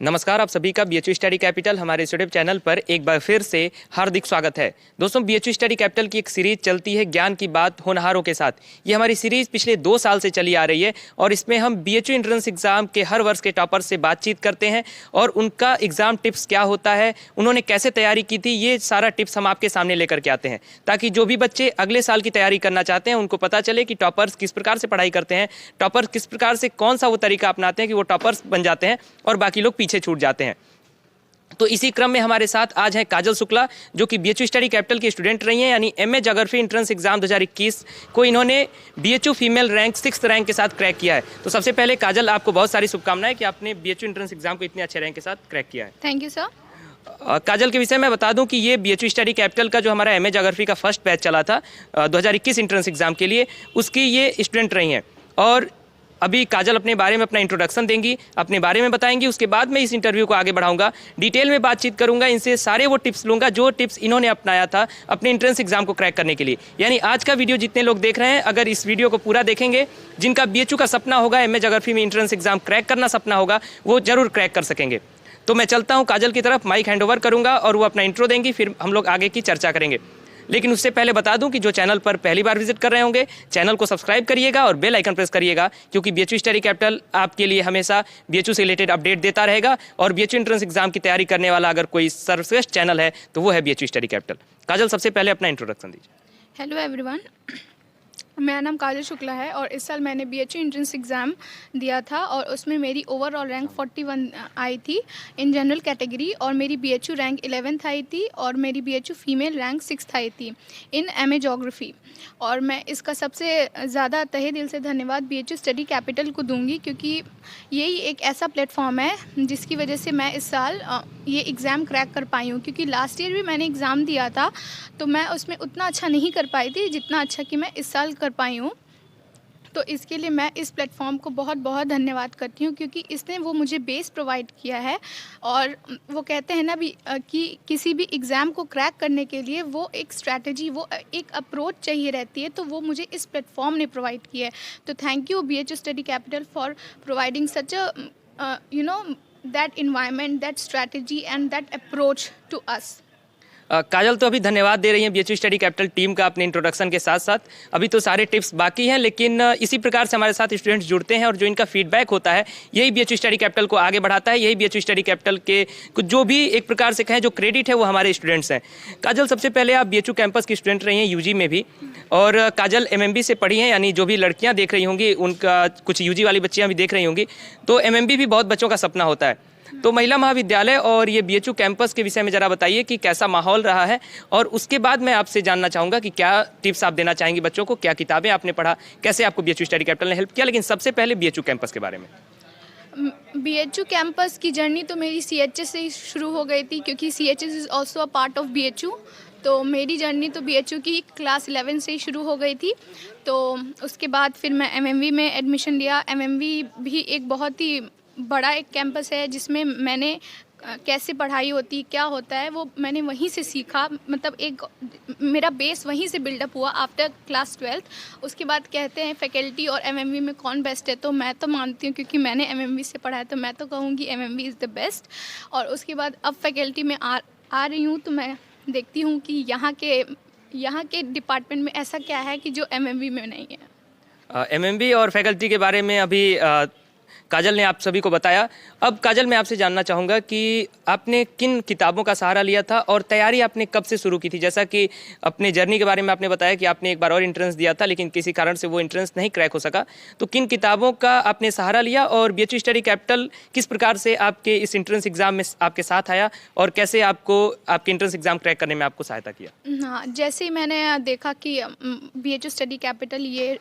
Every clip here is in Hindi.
नमस्कार, आप सभी का बीएचयू स्टडी कैपिटल हमारे इस यूट्यूब चैनल पर एक बार फिर से हार्दिक स्वागत है। दोस्तों, बीएचयू स्टडी कैपिटल की एक सीरीज चलती है ज्ञान की बात होनहारों के साथ। ये हमारी सीरीज पिछले 2 साल से चली आ रही है और इसमें हम बीएचयू एंट्रेंस एग्जाम के हर वर्ष के टॉपर्स से बातचीत करते हैं और उनका एग्जाम टिप्स क्या होता है, उन्होंने कैसे तैयारी की थी, ये सारा टिप्स हम आपके सामने लेकर के आते हैं ताकि जो भी बच्चे अगले साल की तैयारी करना चाहते हैं उनको पता चले कि टॉपर्स किस प्रकार से पढ़ाई करते हैं, टॉपर्स किस प्रकार से कौन सा वो तरीका अपनाते हैं कि वो टॉपर्स बन जाते हैं और बाकी लोग पीछे छूट जाते हैं। तो इसी क्रम में हमारे साथ आज हैं काजल शुक्ला, जो कि बीएचयू स्टडी कैपिटल की स्टूडेंट रही हैं, यानी एमए ज्योग्राफी एंट्रेंस एग्जाम 2021 को इन्होंने BHU female rank 6th rank के साथ क्रैक किया है। तो सबसे पहले काजल, आपको बहुत सारी शुभकामनाएं कि आपने बीएचयू एंट्रेंस एग्जाम को इतने अच्छे रैंक के साथ क्रैक किया है। Thank you sir. काजल के विषय में बता दूं कि ये बीएचयू स्टडी कैपिटल का जो हमारा एमए ज्योग्राफी का फर्स्ट बैच चला था 2021 एंट्रेंस एग्जाम के लिए, उसकी ये स्टूडेंट रही हैं। और अभी काजल अपने बारे में अपना इंट्रोडक्शन देंगी, अपने बारे में बताएंगी। उसके बाद मैं इस इंटरव्यू को आगे बढ़ाऊंगा, डिटेल में बातचीत करूंगा, इनसे सारे वो टिप्स लूंगा जो टिप्स इन्होंने अपनाया था अपने एंट्रेंस एग्जाम को क्रैक करने के लिए। यानी आज का वीडियो जितने लोग देख रहे हैं, अगर इस वीडियो को पूरा देखेंगे, जिनका बीएचयू का सपना होगा, एमए ज्योग्राफी में एंट्रेंस एग्जाम क्रैक करना सपना होगा, वो जरूर क्रैक कर सकेंगे। तो मैं चलता हूँ काजल की तरफ, माइक हैंड ओवर करूंगा और वो अपना इंट्रो देंगी, फिर हम लोग आगे की चर्चा करेंगे। लेकिन उससे पहले बता दूं कि जो चैनल पर पहली बार विजिट कर रहे होंगे, चैनल को सब्सक्राइब करिएगा और बेल आइकन प्रेस करिएगा, क्योंकि बीएचयू स्टडी कैपिटल आपके लिए हमेशा बीएचयू से रिलेटेड अपडेट देता रहेगा। और बीएचयू एंट्रेंस एग्जाम की तैयारी करने वाला अगर कोई सर्वश्रेष्ठ चैनल है तो वो है बीएचयू स्टडी कैपिटल। काजल, सबसे पहले अपना इंट्रोडक्शन दीजिए। हेलो एवरीवन, मेरा नाम काजल शुक्ला है और इस साल मैंने बीएचयू एंट्रेंस एग्ज़ाम दिया था और उसमें मेरी ओवरऑल रैंक 41 आई थी इन जनरल कैटेगरी, और मेरी बीएचयू रैंक 11th आई थी और मेरी बीएचयू फीमेल रैंक 6th आई थी इन एमए ज्योग्राफी। और मैं इसका सबसे ज़्यादा तहे दिल से धन्यवाद बीएचयू स्टडी कैपिटल को दूंगी, क्योंकि यही एक ऐसा प्लेटफॉर्म है जिसकी वजह से मैं इस साल ये एग्ज़ाम क्रैक कर पाई हूँ। क्योंकि लास्ट ईयर भी मैंने एग्ज़ाम दिया था तो मैं उसमें उतना अच्छा नहीं कर पाई थी जितना अच्छा कि मैं इस साल कर पाई हूँ। तो इसके लिए मैं इस प्लेटफॉर्म को बहुत बहुत धन्यवाद करती हूँ, क्योंकि इसने वो मुझे बेस प्रोवाइड किया है। और वो कहते हैं ना भी कि किसी भी एग्ज़ाम को क्रैक करने के लिए वो एक स्ट्रैटेजी, वो एक अप्रोच चाहिए रहती है, तो वो मुझे इस प्लेटफॉर्म ने प्रोवाइड किया है। तो thank you BHU study capital for providing such a that environment, that strategy and that approach to us. काजल तो अभी धन्यवाद दे रही हैं बीएचयू स्टडी कैपिटल टीम का अपने इंट्रोडक्शन के साथ साथ। अभी तो सारे टिप्स बाकी हैं, लेकिन इसी प्रकार से हमारे साथ स्टूडेंट्स जुड़ते हैं और जो इनका फीडबैक होता है यही बीएचयू स्टडी कैपिटल को आगे बढ़ाता है। यही बीएचयू स्टडी कैपिटल के जो भी एक प्रकार से कहें जो क्रेडिट है वो हमारे स्टूडेंट्स हैं। काजल, सबसे पहले आप बीएचयू कैंपस की स्टूडेंट रही हैं यूजी में भी, और काजल एमएमबी से पढ़ी हैं, यानी जो भी लड़कियाँ देख रही होंगी उनका, कुछ यूजी वाली बच्चियाँ भी देख रही होंगी, तो एमएमबी भी बहुत बच्चों का सपना होता है। तो महिला महाविद्यालय और ये बीएचयू कैंपस के विषय में ज़रा बताइए कि कैसा माहौल रहा है, और उसके बाद मैं आपसे जानना चाहूँगा कि क्या टिप्स आप देना चाहेंगे बच्चों को, क्या किताबें आपने पढ़ा, कैसे आपको बीएचयू स्टडी कैपिटल ने हेल्प किया। लेकिन सबसे पहले बीएचयू कैंपस के बारे में। बीएचयू कैंपस की जर्नी तो मेरी सीएचएस से ही शुरू हो गई थी, क्योंकि CHS is also a part of BHU. तो मेरी जर्नी तो बीएचयू की क्लास 11 से ही शुरू हो गई थी। तो उसके बाद फिर मैं एमएमवी में एडमिशन लिया। एमएमवी भी एक बहुत ही बड़ा एक कैंपस है जिसमें मैंने कैसे पढ़ाई होती, क्या होता है, वो मैंने वहीं से सीखा। मतलब एक मेरा बेस वहीं से बिल्डअप हुआ आफ्टर क्लास 12th। उसके बाद कहते हैं फैकल्टी और एमएमवी में कौन बेस्ट है, तो मैं तो मानती हूँ, क्योंकि मैंने एमएमवी से पढ़ा है, तो मैं तो कहूँगी एमएमवी इज़ द बेस्ट। और उसके बाद अब फैकल्टी में आ रही हूँ, तो मैं देखती हूँ कि यहाँ के डिपार्टमेंट में ऐसा क्या है कि जो एमएमवी में नहीं है। एमएमबी और फैकल्टी के बारे में अभी काजल ने आप सभी को बताया। अब काजल, मैं आपसे जानना चाहूँगा कि आपने किन किताबों का सहारा लिया था और तैयारी आपने कब से शुरू की थी। जैसा कि अपने जर्नी के बारे में आपने बताया कि आपने एक बार और एंट्रेंस दिया था, लेकिन किसी कारण से वो एंट्रेंस नहीं क्रैक हो सका, तो किन किताबों का आपने सहारा लिया और बीएचयू स्टडी कैपिटल किस प्रकार से आपके इस एंट्रेंस एग्जाम में आपके साथ आया और कैसे आपको आपके एंट्रेंस एग्जाम क्रैक करने में आपको सहायता किया। हाँ, जैसे ही मैंने देखा कि बीएचयू स्टडी कैपिटल ये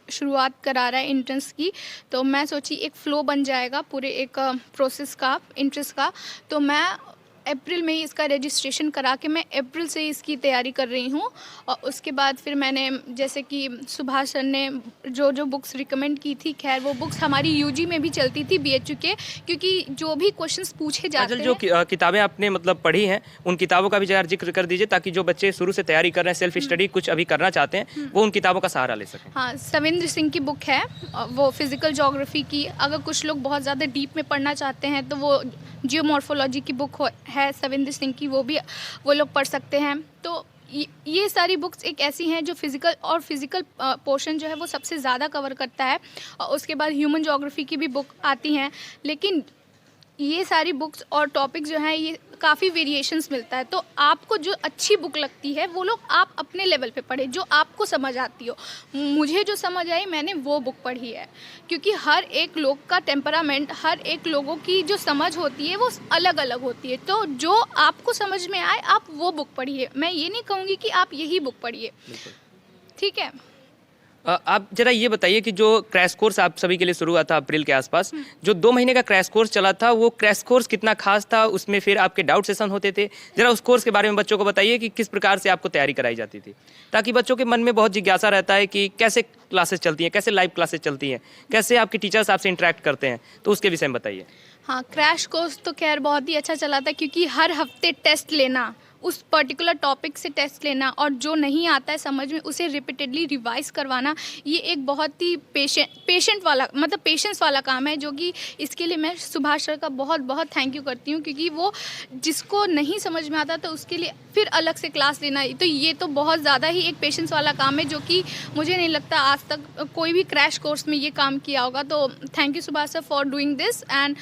शुरुआत करा रहा है एंट्रेंस की, तो मैं सोची एक फ़्लो बन जाएगा पूरे एक प्रोसेस का, इंट्रेंस का। तो मैं अप्रैल में ही इसका रजिस्ट्रेशन करा के मैं अप्रैल से इसकी तैयारी कर रही हूँ। और उसके बाद फिर मैंने जैसे कि सुभाष सर ने जो जो बुक्स रिकमेंड की थी, खैर वो बुक्स हमारी यूजी में भी चलती थी बीएचयू के, क्योंकि जो भी क्वेश्चंस पूछे जाते हैं। जो किताबें आपने मतलब पढ़ी हैं उन किताबों का भी जरा जिक्र कर दीजिए, ताकि जो बच्चे शुरू से तैयारी कर रहे हैं, सेल्फ स्टडी कुछ अभी करना चाहते हैं, वो उन किताबों का सहारा ले सकें। हाँ, सविंद्र सिंह की बुक है वो फिजिकल ज्योग्राफी की। अगर कुछ लोग बहुत ज़्यादा डीप में पढ़ना चाहते हैं तो वो जियोमॉर्फोलॉजी की बुक है सविंद्र सिंह की, वो लोग पढ़ सकते हैं। तो ये सारी बुक्स एक ऐसी हैं जो फिज़िकल पोर्शन जो है वो सबसे ज़्यादा कवर करता है। और उसके बाद ह्यूमन ज्योग्राफी की भी बुक आती हैं, लेकिन ये सारी बुक्स और टॉपिक जो हैं ये काफ़ी वेरिएशंस मिलता है। तो आपको जो अच्छी बुक लगती है वो लोग आप अपने लेवल पे पढ़े, जो आपको समझ आती हो। मुझे जो समझ आई मैंने वो बुक पढ़ी है, क्योंकि हर एक लोग का टेम्परामेंट, हर एक लोगों की जो समझ होती है वो अलग अलग होती है। तो जो आपको समझ में आए आप वो बुक पढ़िए। मैं ये नहीं कहूँगी कि आप यही बुक पढ़िए, ठीक है। आप जरा ये बताइए कि जो क्रैश कोर्स आप सभी के लिए शुरू हुआ था अप्रैल के आसपास, जो 2 महीने का क्रैश कोर्स चला था, वो क्रैश कोर्स कितना खास था? उसमें फिर आपके डाउट सेशन होते थे, जरा उस कोर्स के बारे में बच्चों को बताइए कि किस प्रकार से आपको तैयारी कराई जाती थी, ताकि बच्चों के मन में बहुत जिज्ञासा रहता है कि कैसे क्लासेस चलती हैं, कैसे लाइव क्लासेस चलती हैं, कैसे आपके टीचर्स आपसे इंटरेक्ट करते हैं, तो उसके विषय में बताइए। हाँ, क्रैश कोर्स तो खैर बहुत ही अच्छा चला था, क्योंकि हर हफ्ते टेस्ट लेना, उस पर्टिकुलर टॉपिक से टेस्ट लेना, और जो नहीं आता है समझ में उसे रिपीटेडली रिवाइज करवाना, ये एक बहुत ही पेशेंस वाला काम है, जो कि इसके लिए मैं सुभाष सर का बहुत बहुत थैंक यू करती हूँ, क्योंकि वो जिसको नहीं समझ में आता तो उसके लिए फिर अलग से क्लास लेना, तो ये तो बहुत ज़्यादा ही एक पेशेंस वाला काम है, जो कि मुझे नहीं लगता आज तक कोई भी क्रैश कोर्स में ये काम किया होगा। तो thank you Subhash sir for doing this. And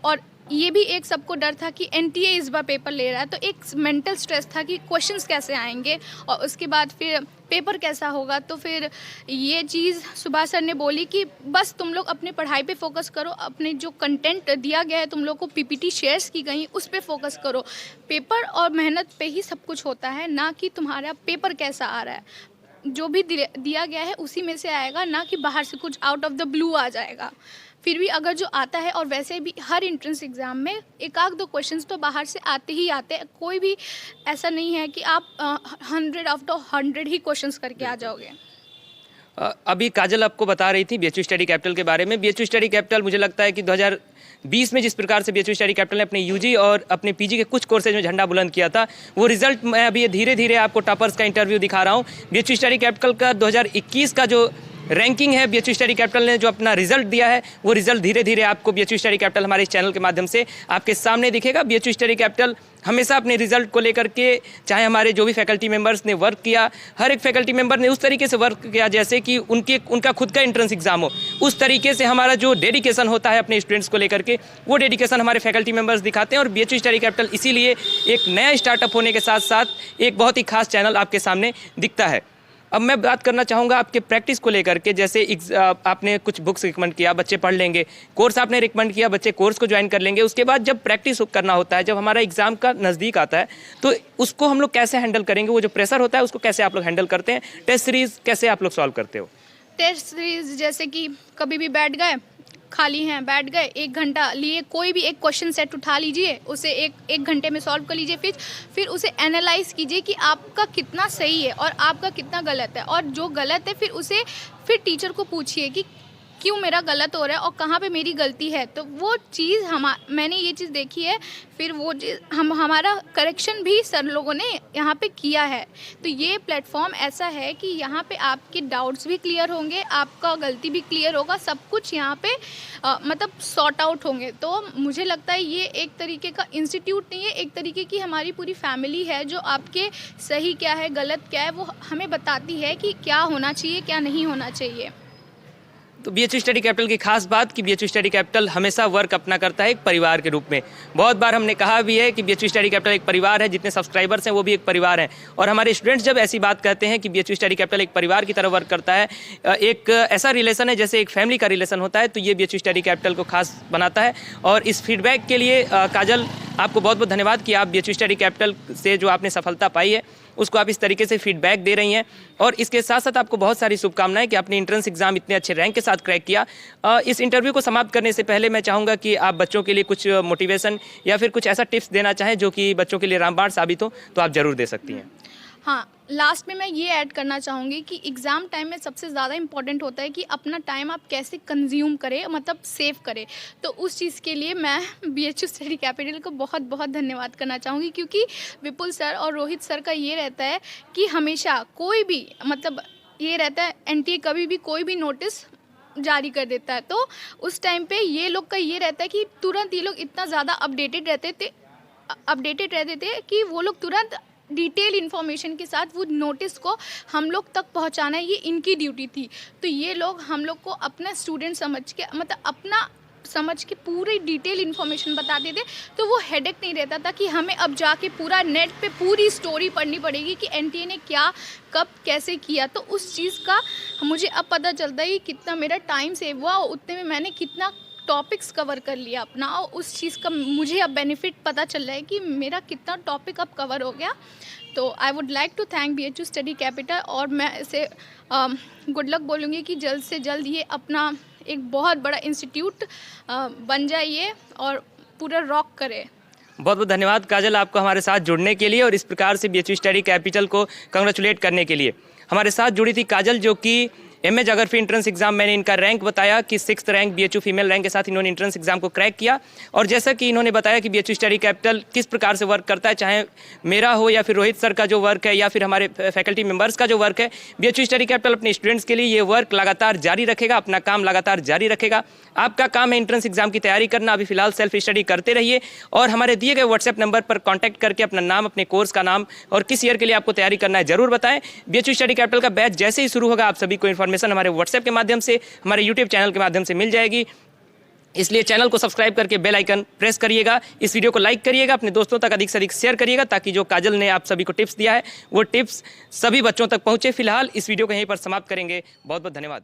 और ये भी एक सबको डर था कि एनटीए इस बार पेपर ले रहा है, तो एक मेंटल स्ट्रेस था कि क्वेश्चंस कैसे आएंगे और उसके बाद फिर पेपर कैसा होगा। तो फिर ये चीज़ सुभाष सर ने बोली कि बस तुम लोग अपनी पढ़ाई पे फोकस करो, अपने जो कंटेंट दिया गया है तुम लोग को पीपीटी शेयर्स की गई उस पे फोकस करो। पेपर और मेहनत पे ही सब कुछ होता है, ना कि तुम्हारा पेपर कैसा आ रहा है। जो भी दिया गया है उसी में से आएगा, ना कि बाहर से कुछ आउट ऑफ द ब्लू आ जाएगा। फिर भी अगर जो आता है, और वैसे भी हर एंट्रेंस एग्ज़ाम में एक आध दो क्वेश्चंस तो बाहर से आते ही आते हैं, कोई भी ऐसा नहीं है कि आप 100 आउट ऑफ 100 ही क्वेश्चंस करके आ जाओगे। अभी काजल आपको बता रही थी बीएचयू स्टडी कैपिटल के बारे में। बीएचयू स्टडी कैपिटल मुझे लगता है कि 2020 में जिस प्रकार से बीएचयू स्टडी कैपिटल ने अपने यूजी और अपने पीजी के कुछ कोर्सेज में झंडा बुलंद किया था, वो रिजल्ट मैं अभी धीरे धीरे आपको टॉपर्स का इंटरव्यू दिखा रहा हूँ। बीएचयू स्टडी कैपिटल का 2021 का जो रैंकिंग है, बीएचयू स्टडी कैपिटल ने जो अपना रिजल्ट दिया है, वो रिजल्ट धीरे धीरे आपको बीएचयू स्टडी कैपिटल हमारे इस चैनल के माध्यम से आपके सामने दिखेगा। बीएचयू स्टडी कैपिटल हमेशा अपने रिजल्ट को लेकर के, चाहे हमारे जो भी फैकल्टी मेंबर्स ने वर्क किया, हर एक फैकल्टी मेंबर ने उस तरीके से वर्क किया जैसे कि उनका खुद का एंट्रेंस एग्जाम हो। उस तरीके से हमारा जो डेडिकेशन होता है अपने स्टूडेंट्स को लेकर के, वो डेडिकेशन हमारे फैकल्टी मेंबर्स दिखाते हैं। और बीएचयू स्टडी कैपिटल इसीलिए एक नया स्टार्टअप होने के साथ साथ एक बहुत ही खास चैनल आपके सामने दिखता है। अब मैं बात करना चाहूँगा आपके प्रैक्टिस को लेकर के। जैसे आपने कुछ बुक्स रिकमेंड किया, बच्चे पढ़ लेंगे, कोर्स आपने रिकमेंड किया, बच्चे कोर्स को ज्वाइन कर लेंगे। उसके बाद जब प्रैक्टिस करना होता है, जब हमारा एग्जाम का नज़दीक आता है, तो उसको हम लोग कैसे हैंडल करेंगे? वो जो प्रेशर होता है उसको कैसे आप लोग हैंडल करते हैं? टेस्ट सीरीज़ कैसे आप लोग सॉल्व करते हो? टेस्ट सीरीज जैसे कि कभी भी बैठ गए, खाली हैं, बैठ गए, 1 घंटा लिए, कोई भी एक क्वेश्चन सेट उठा लीजिए, उसे एक घंटे में सॉल्व कर लीजिए। फिर उसे एनालाइज कीजिए कि आपका कितना सही है और आपका कितना गलत है, और जो गलत है फिर टीचर को पूछिए कि क्यों मेरा गलत हो रहा है और कहाँ पे मेरी गलती है। तो वो चीज़ मैंने ये चीज़ देखी है, फिर वो चीज़ हमारा करेक्शन भी सर लोगों ने यहाँ पे किया है। तो ये प्लेटफॉर्म ऐसा है कि यहाँ पे आपके डाउट्स भी क्लियर होंगे, आपका गलती भी क्लियर होगा, सब कुछ यहाँ पे मतलब सॉर्ट आउट होंगे। तो मुझे लगता है ये एक तरीके का इंस्टीट्यूट नहीं है, एक तरीके की हमारी पूरी फैमिली है, जो आपके सही क्या है गलत क्या है वो हमें बताती है कि क्या होना चाहिए क्या नहीं होना चाहिए। तो बीएचयू स्टडी कैपिटल की खास बात कि बीएचयू स्टडी कैपिटल हमेशा वर्क अपना करता है एक परिवार के रूप में। बहुत बार हमने कहा भी है कि बीएचयू स्टडी कैपिटल एक परिवार है, जितने सब्सक्राइबर्स हैं वो भी एक परिवार हैं। और हमारे स्टूडेंट्स जब ऐसी बात कहते हैं कि बीएचयू स्टडी कैपिटल एक परिवार की तरह वर्क करता है, एक ऐसा रिलेशन है जैसे एक फैमिली का रिलेशन होता है, तो ये बीएचयू स्टडी कैपिटल को खास बनाता है। और इस फीडबैक के लिए काजल आपको बहुत बहुत धन्यवाद कि आप बीएचयू स्टडी कैपिटल से जो आपने सफलता पाई है उसको आप इस तरीके से फीडबैक दे रही हैं। और इसके साथ साथ आपको बहुत सारी शुभकामनाएं कि आपने एंट्रेंस एग्जाम इतने अच्छे रैंक के साथ क्रैक किया। इस इंटरव्यू को समाप्त करने से पहले मैं चाहूँगा कि आप बच्चों के लिए कुछ मोटिवेशन या फिर कुछ ऐसा टिप्स देना चाहें जो कि बच्चों के लिए रामबाण साबित हो, तो आप ज़रूर दे सकती हैं। हाँ, लास्ट में मैं ये ऐड करना चाहूँगी कि एग्ज़ाम टाइम में सबसे ज़्यादा इम्पॉर्टेंट होता है कि अपना टाइम आप कैसे कंज्यूम करें, मतलब सेव करें। तो उस चीज़ के लिए मैं BHU स्टडी कैपिटल को बहुत बहुत धन्यवाद करना चाहूँगी, क्योंकि विपुल सर और रोहित सर का ये रहता है कि हमेशा कोई भी, मतलब ये रहता है NTA कभी भी कोई भी नोटिस जारी कर देता है, तो उस टाइम पे ये लोग का ये रहता है कि तुरंत ये लोग इतना ज़्यादा अपडेटेड रहते थे कि वो लोग तुरंत डिटेल इन्फॉर्मेशन के साथ वो नोटिस को हम लोग तक पहुंचाना, ये इनकी ड्यूटी थी। तो ये लोग हम लोग को अपना स्टूडेंट समझ के, मतलब अपना समझ के पूरी डिटेल इन्फॉर्मेशन बताते थे, तो वो हेडेक नहीं रहता था कि हमें अब जाके पूरा नेट पे पूरी स्टोरी पढ़नी पड़ेगी कि NTA ने क्या कब कैसे किया। तो उस चीज़ का मुझे अब पता चलता है कि कितना मेरा टाइम सेव हुआ और उतने में मैंने कितना टॉपिक्स कवर कर लिया अपना, और उस चीज़ का मुझे अब बेनिफिट पता चल रहा है कि मेरा कितना टॉपिक अब कवर हो गया। तो I would like to thank BHU study capital, और मैं इसे गुड लक बोलूँगी कि जल्द से जल्द ये अपना एक बहुत बड़ा इंस्टीट्यूट बन जाइए और पूरा रॉक करे। बहुत बहुत धन्यवाद काजल, आपको हमारे साथ जुड़ने के लिए और इस प्रकार से BHU स्टडी कैपिटल को कंग्रेचुलेट करने के लिए। हमारे साथ जुड़ी थी काजल, जो कि MA ज्योग्राफी एंट्रेंस एग्जाम, मैंने इनका रैंक बताया कि 6th rank BHU female rank के साथ इन्होंने एंट्रेंस एग्जाम को क्रैक किया। और जैसा कि इन्होंने बताया कि BHU स्टडी कैपिटल किस प्रकार से वर्क करता है, चाहे मेरा हो या फिर रोहित सर का जो वर्क है या फिर हमारे फैकल्टी मेंबर्स का जो वर्क है, BHU स्टडी कैपिटल अपने स्टूडेंट्स के लिए ये वर्क लगातार जारी रखेगा, अपना काम लगातार जारी रखेगा। आपका काम है एंट्रेंस एग्जाम की तैयारी करना। अभी फिलहाल सेल्फ स्टडी करते रहिए और हमारे दिए गए व्हाट्सएप नंबर पर कॉन्टैक्ट करके अपना नाम, अपने कोर्स का नाम और किस ईयर के लिए आपको तैयारी करना है जरूर बताएं। BHU स्टडी कैपिटल का बैच जैसे ही शुरू होगा, आप सभी को इन्फॉर्मेशन हमारे व्हाट्सएप के माध्यम से, हमारे YouTube चैनल के माध्यम से मिल जाएगी। इसलिए चैनल को सब्सक्राइब करके बेल आइकन प्रेस करिएगा, इस वीडियो को लाइक करिएगा, अपने दोस्तों तक अधिक से अधिक शेयर करिएगा, ताकि जो काजल ने आप सभी को टिप्स दिया है वो टिप्स सभी बच्चों तक पहुंचे। फिलहाल इस वीडियो को यहीं पर समाप्त करेंगे। बहुत बहुत धन्यवाद।